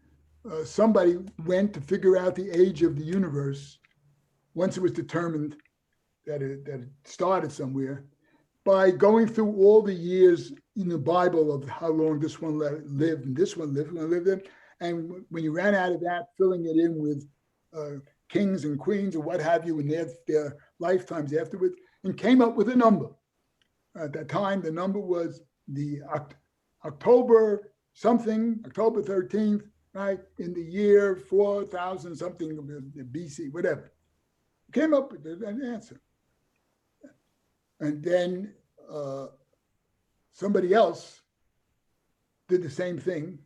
somebody went to figure out the age of the universe once it was determined that it started somewhere by going through all the years in the Bible of how long this one lived and this one lived in. And when you ran out of that, filling it in with kings and queens or what have you in their lifetimes afterwards, and came up with a number. At that time, the number was the October something, October 13th, right, in the year 4000 something BC, whatever. Came up with an answer. And then somebody else did the same thing,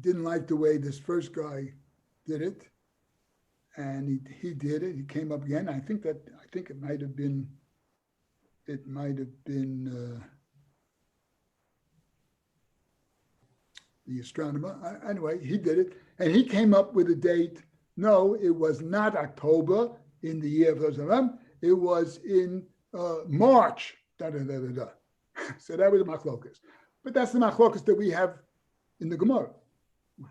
didn't like the way this first guy did it. And he did it, he came up again. I think it might have been the astronomer. Anyway, he did it, and he came up with a date. No, it was not October in the year of those. It was in March. So that was the machlokas. But that's the machlokas that we have in the Gemara.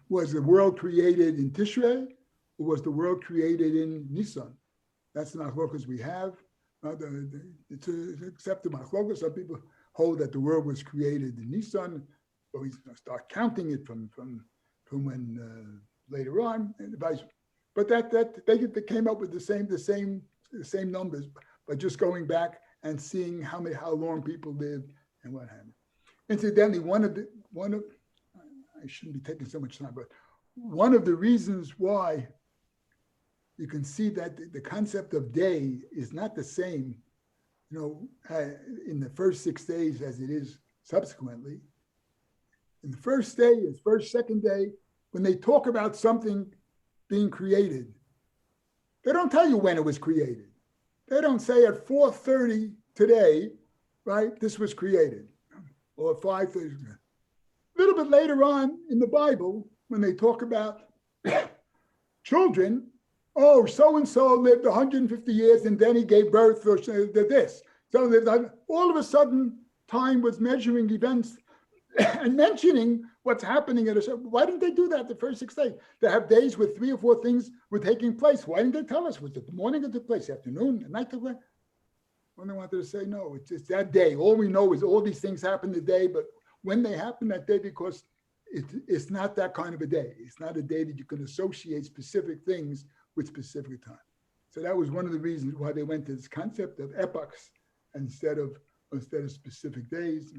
Was the world created in Tishrei, or was the world created in Nisan? That's the machlokas we have. It's accepted machlokas. Some people hold that the world was created in Nisan, but we start counting it from when later on, and vice. But they came up with the same numbers by just going back and seeing how long people lived and what happened. Incidentally, I shouldn't be taking so much time, but one of the reasons why you can see that the concept of day is not the same, in the first 6 days as it is subsequently. In the first day, second day, when they talk about something being created, they don't tell you when it was created. They don't say at 4:30 today, right, this was created, or 5:30. A little bit later on in the Bible, when they talk about children, oh, so-and-so lived 150 years and then he gave birth to this. So all of a sudden, time was measuring events and mentioning what's happening at a certain. Why didn't they do that the first 6 days? They have days where 3 or 4 things were taking place. Why didn't they tell us? Was it the morning it took place, afternoon, at night took place? When they wanted to say, no, it's just that day. All we know is all these things happened today, but when they happen that day, because it's not that kind of a day. It's not a day that you can associate specific things with specific time. So that was one of the reasons why they went to this concept of epochs instead of specific days.